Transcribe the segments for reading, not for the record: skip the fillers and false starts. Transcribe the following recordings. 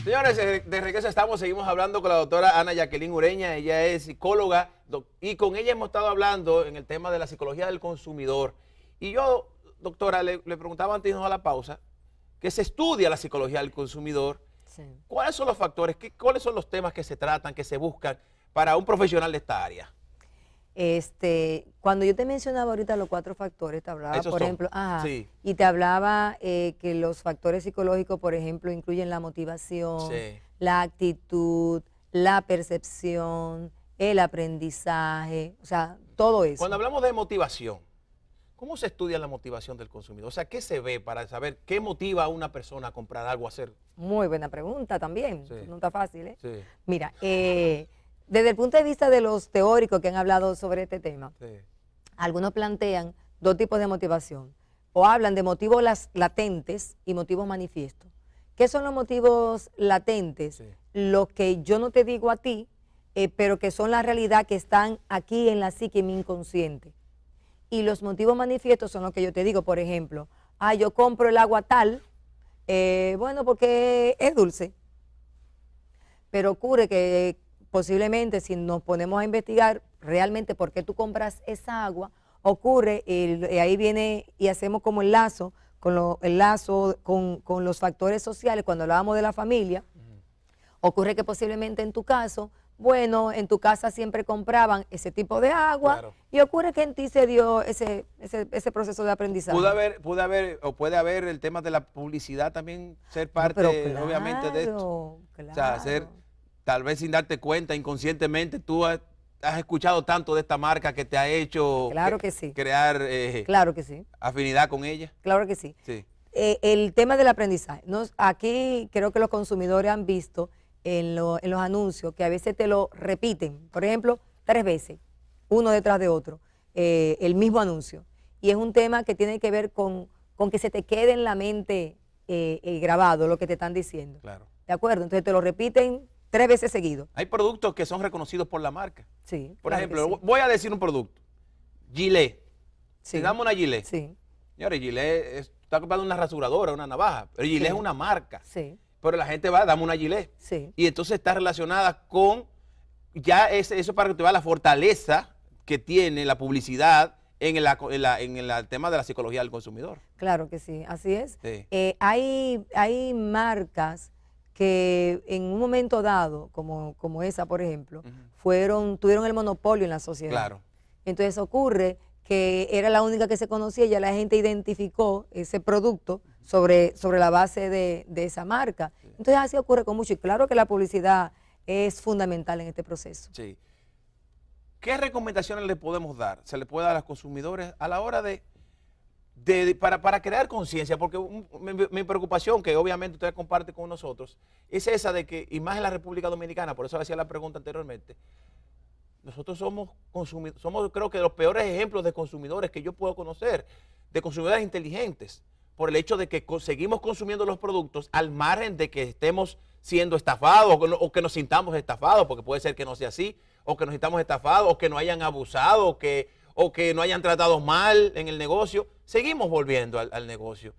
Señores, de regreso seguimos hablando con la doctora Ana Jacqueline Ureña. Ella es psicóloga y con ella hemos estado hablando en el tema de la psicología del consumidor. Y yo, doctora, le preguntaba antes de irnos a la pausa, que se estudia la psicología del consumidor. Sí. ¿Cuáles son los factores, cuáles son los temas que se tratan, que se buscan para un profesional de esta área? Cuando yo te mencionaba ahorita los 4 factores, te hablaba, Esos por son, ejemplo, sí. Y te hablaba que los factores psicológicos, por ejemplo, incluyen la motivación, sí, la actitud, la percepción, el aprendizaje, o sea, todo eso. Cuando hablamos de motivación, ¿cómo se estudia la motivación del consumidor? O sea, ¿qué se ve para saber qué motiva a una persona a comprar algo, a hacer? Muy buena pregunta también, Sí. no está fácil, ¿eh? Sí. Mira, desde el punto de vista de los teóricos que han hablado sobre este tema, Sí. algunos plantean 2 tipos de motivación. O hablan de motivos latentes y motivos manifiestos. ¿Qué son los motivos latentes? Sí. Los que yo no te digo a ti, pero que son la realidad que están aquí en la psique, en mi inconsciente. Y los motivos manifiestos son los que yo te digo, por ejemplo, yo compro el agua tal, bueno, porque es dulce. Pero ocurre que posiblemente si nos ponemos a investigar realmente por qué tú compras esa agua, ocurre, ahí viene y hacemos como el lazo con los factores sociales, cuando hablábamos de la familia, ocurre que posiblemente en tu caso, bueno, en tu casa siempre compraban ese tipo de agua, claro, y ocurre que en ti se dio ese proceso de aprendizaje. Puede haber el tema de la publicidad también ser parte, no, claro, obviamente, de esto. Claro. O sea, tal vez sin darte cuenta, inconscientemente, tú has escuchado tanto de esta marca que te ha hecho, claro que sí, crear claro que sí, afinidad con ella. Claro que sí. Sí. El tema del aprendizaje. Aquí creo que los consumidores han visto en los anuncios que a veces te lo repiten, por ejemplo, 3 veces, uno detrás de otro, el mismo anuncio. Y es un tema que tiene que ver con que se te quede en la mente grabado lo que te están diciendo. Claro. ¿De acuerdo? Entonces te lo repiten 3 veces seguido. Hay productos que son reconocidos por la marca. Sí. Por ejemplo, sí, voy a decir un producto. Gillette. Sí. Si damos una Gillette. Sí. Señores, Gillette está comprando una rasuradora, una navaja. Pero Gillette, sí, es una marca. Sí. Pero la gente va, dame una Gillette. Sí. Y entonces está relacionada con, ya eso para que te vea la fortaleza que tiene la publicidad en el tema de la psicología del consumidor. Claro que sí, así es. Sí. Hay marcas que en un momento dado, como esa, por ejemplo, tuvieron el monopolio en la sociedad. Claro. Entonces ocurre que era la única que se conocía y ya la gente identificó ese producto sobre la base de esa marca. Sí. Entonces así ocurre con mucho, y claro que la publicidad es fundamental en este proceso. Sí. ¿Qué recomendaciones le podemos dar? Se le puede dar a los consumidores a la hora para crear conciencia? Porque mi preocupación, que obviamente usted comparte con nosotros, es esa de que, y más en la República Dominicana, por eso hacía la pregunta anteriormente, nosotros somos creo que los peores ejemplos de consumidores que yo puedo conocer, de consumidores inteligentes, por el hecho de que seguimos consumiendo los productos al margen de que estemos siendo estafados o que nos sintamos estafados, porque puede ser que no sea así, o que nos sintamos estafados, o que nos hayan abusado, o que nos hayan tratado mal en el negocio. Seguimos volviendo al negocio.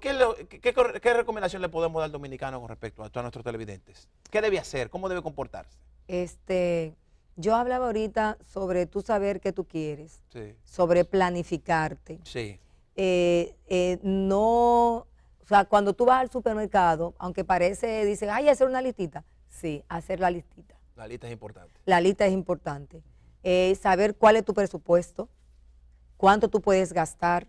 ¿Qué recomendación le podemos dar al dominicano con respecto a nuestros televidentes? ¿Qué debe hacer? ¿Cómo debe comportarse? Yo hablaba ahorita sobre tú saber qué tú quieres, sí, sobre planificarte. Sí. O sea, cuando tú vas al supermercado, aunque dicen, hacer una listita. Sí, hacer la listita. La lista es importante. La lista es importante. Saber cuál es tu presupuesto, cuánto tú puedes gastar.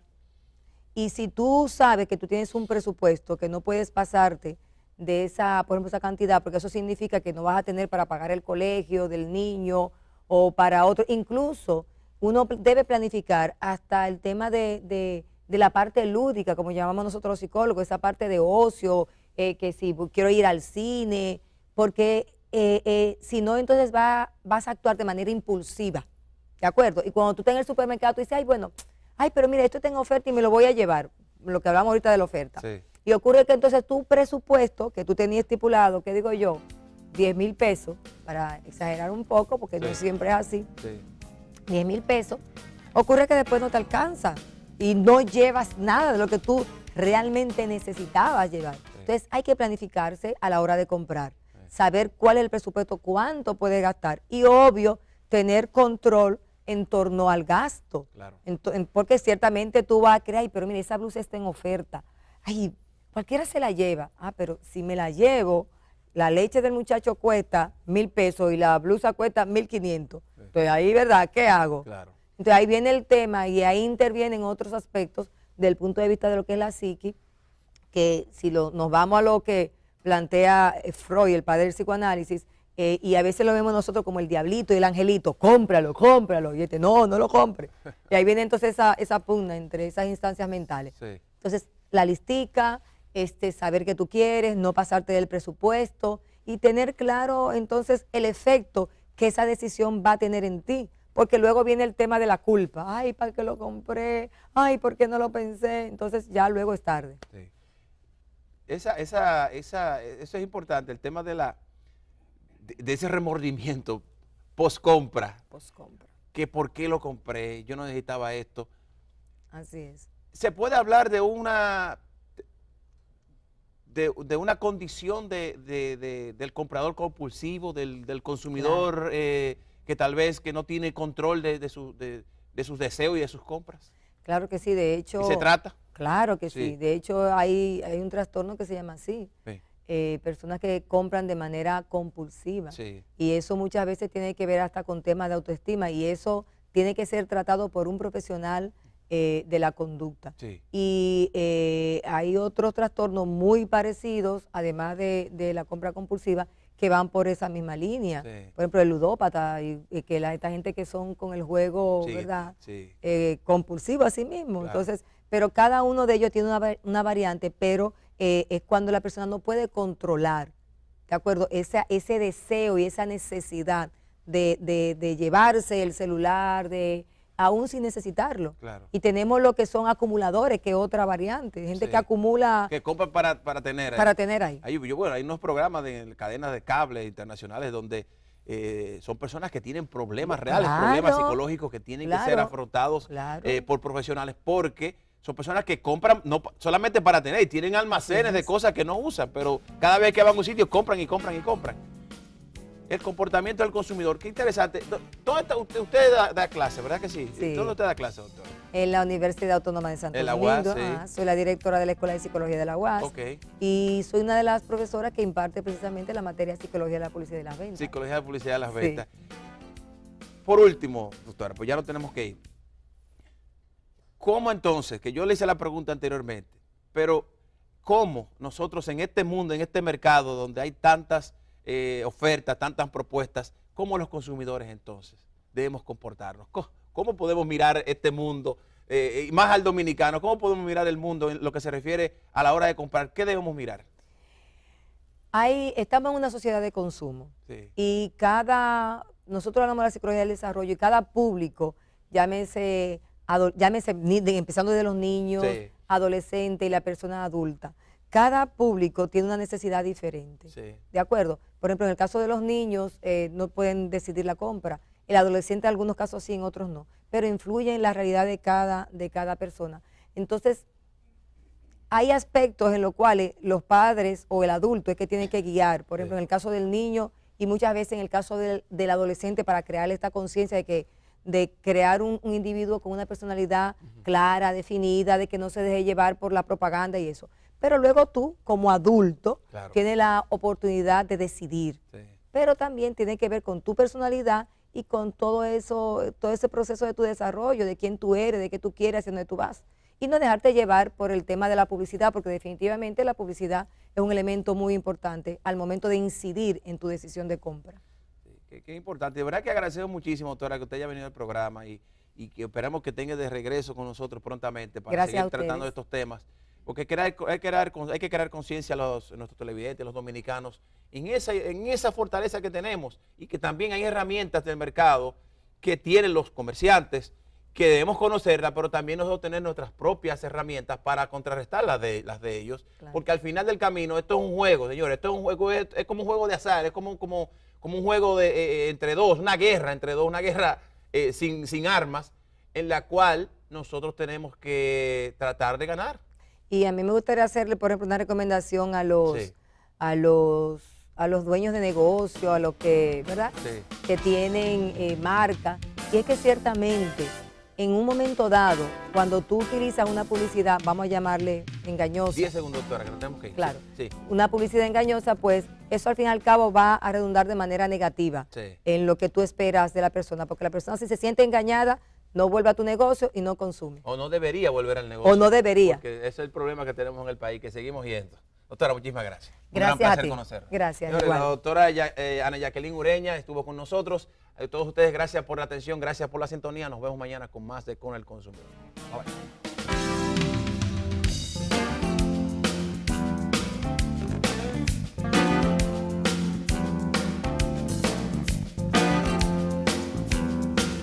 Y si tú sabes que tú tienes un presupuesto que no puedes pasarte de por ejemplo, esa cantidad, porque eso significa que no vas a tener para pagar el colegio del niño o para otro. Incluso uno debe planificar hasta el tema de la parte lúdica, como llamamos nosotros los psicólogos, esa parte de ocio, que si quiero ir al cine, porque si no, entonces vas a actuar de manera impulsiva, ¿de acuerdo? Y cuando tú estás en el supermercado, tú dices, pero mira, esto está en oferta y me lo voy a llevar, lo que hablamos ahorita de la oferta. Sí. Y ocurre que entonces tu presupuesto, que tú tenías estipulado, ¿qué digo yo? 10,000 pesos, para exagerar un poco, porque sí, no siempre es así. Sí. 10,000 pesos, ocurre que después no te alcanza y no llevas nada de lo que tú realmente necesitabas llevar. Sí. Entonces hay que planificarse a la hora de comprar, saber cuál es el presupuesto, cuánto puede gastar y obvio tener control en torno al gasto. Claro. Porque ciertamente tú vas a creer, "Ay, pero mira, esa blusa está en oferta. Ay, cualquiera se la lleva. Ah, pero si me la llevo, la leche del muchacho cuesta 1,000 pesos y la blusa cuesta 1,500. Entonces ahí, ¿verdad? ¿Qué hago? Claro. Entonces ahí viene el tema y ahí intervienen otros aspectos del punto de vista de lo que es la psiqui, que si nos vamos a lo que plantea Freud, el padre del psicoanálisis, y a veces lo vemos nosotros como el diablito y el angelito, cómpralo, cómpralo, y no lo compre. Y ahí viene entonces esa pugna entre esas instancias mentales. Sí. Entonces, la listica, saber qué tú quieres, no pasarte del presupuesto y tener claro entonces el efecto que esa decisión va a tener en ti. Porque luego viene el tema de la culpa. Ay, ¿para qué lo compré? Ay, ¿por qué no lo pensé? Entonces ya luego es tarde. Sí. Eso es importante, el tema de ese remordimiento post-compra. Post-compra. Que por qué lo compré, yo no necesitaba esto. Así es. Se puede hablar de una condición del comprador compulsivo, del consumidor, claro, que tal vez que no tiene control de sus deseos y de sus compras. Claro que sí, de hecho. ¿Y se trata? Claro que sí. De hecho hay un trastorno que se llama así. Sí. Personas que compran de manera compulsiva. Sí. Y eso muchas veces tiene que ver hasta con temas de autoestima y eso tiene que ser tratado por un profesional de la conducta. Sí. Y hay otros trastornos muy parecidos, además de la compra compulsiva, que van por esa misma línea. Sí. Por ejemplo, el ludópata y que esta gente que son con el juego, Sí, ¿verdad? sí. Compulsivo a sí mismo. Claro. Entonces, pero cada uno de ellos tiene una variante, pero es cuando la persona no puede controlar, ¿de acuerdo? Ese deseo y esa necesidad de llevarse el celular, aún sin necesitarlo. Claro. Y tenemos lo que son acumuladores, que es otra variante, gente Sí. que acumula Que compran para tener. para tener ahí. Hay unos programas de cadenas de cable internacionales donde son personas que tienen problemas reales, Claro, problemas psicológicos que tienen que ser claro, afrontados claro. por profesionales, porque son personas que compran no solamente para tener, y tienen almacenes de cosas que no usan, pero cada vez que van a un sitio compran y compran y compran. El comportamiento del consumidor, qué interesante. Usted da clase, ¿verdad que sí? Sí. ¿Dónde usted da clase, doctora? En la Universidad Autónoma de Santo En la Domingo. UAS, sí. Soy la directora de la Escuela de Psicología de la UAS. Ok. Y soy una de las profesoras que imparte precisamente la materia de Psicología de la Publicidad y las Ventas. Psicología de publicidad de las Sí. ventas. Por último, doctora, pues ya no tenemos que ir. ¿Cómo entonces, que yo le hice la pregunta anteriormente, pero cómo nosotros en este mundo, en este mercado donde hay tantas ofertas, tantas propuestas, cómo los consumidores entonces debemos comportarnos? ¿Cómo podemos mirar este mundo, y más al dominicano, cómo podemos mirar el mundo en lo que se refiere a la hora de comprar? ¿Qué debemos mirar? Estamos en una sociedad de consumo. Sí. Y nosotros hablamos de la psicología del desarrollo y cada público, llámese empezando desde los niños, Sí. adolescentes y la persona adulta, cada público tiene una necesidad diferente. Sí. ¿De acuerdo? Por ejemplo, en el caso de los niños, no pueden decidir la compra. El adolescente en algunos casos sí, en otros no. Pero influye en la realidad de cada persona. Entonces, hay aspectos en los cuales los padres o el adulto es que tienen que guiar. Por ejemplo, Sí. en el caso del niño y muchas veces en el caso del adolescente para crearle esta conciencia de crear un individuo con una personalidad clara, definida, de que no se deje llevar por la propaganda y eso. Pero luego tú, como adulto, Claro. tienes la oportunidad de decidir. Sí. Pero también tiene que ver con tu personalidad y con todo ese proceso de tu desarrollo, de quién tú eres, de qué tú quieres, hacia dónde tú vas. Y no dejarte llevar por el tema de la publicidad, porque definitivamente la publicidad es un elemento muy importante al momento de incidir en tu decisión de compra. Qué importante. De verdad que agradecemos muchísimo, doctora, que usted haya venido al programa y que esperamos que tenga de regreso con nosotros prontamente para Gracias seguir a tratando de ustedes. estos temas. Porque hay que crear conciencia a nuestros televidentes, los dominicanos, en esa fortaleza que tenemos y que también hay herramientas del mercado que tienen los comerciantes, que debemos conocerlas, pero también nosotros tener nuestras propias herramientas para contrarrestar las de ellos. Claro. Porque al final del camino esto es un juego, señores, esto es un juego, es como un juego de azar, es como un juego entre dos, una guerra entre dos, una guerra sin armas, en la cual nosotros tenemos que tratar de ganar. Y a mí me gustaría hacerle, por ejemplo, una recomendación a los, Sí. a los, a los dueños de negocio, a los que, ¿verdad? Sí. Que tienen marca. Y es que ciertamente, en un momento dado, cuando tú utilizas una publicidad, vamos a llamarle engañosa. 10 segundos, doctora, que no tenemos que ir. Claro. Sí. Una publicidad engañosa, pues eso al fin y al cabo va a redundar de manera negativa Sí. en lo que tú esperas de la persona, porque la persona si se siente engañada, no vuelve a tu negocio y no consume. O no debería volver al negocio. O no debería. Porque ese es el problema que tenemos en el país, que seguimos yendo. Doctora, muchísimas gracias. Un Gracias gran a placer ti. conocerla. Gracias, Señores, igual. la doctora Ana Jacqueline Ureña estuvo con nosotros. Todos ustedes, gracias por la atención, gracias por la sintonía. Nos vemos mañana con más de Con el Consumidor. Bye, bye.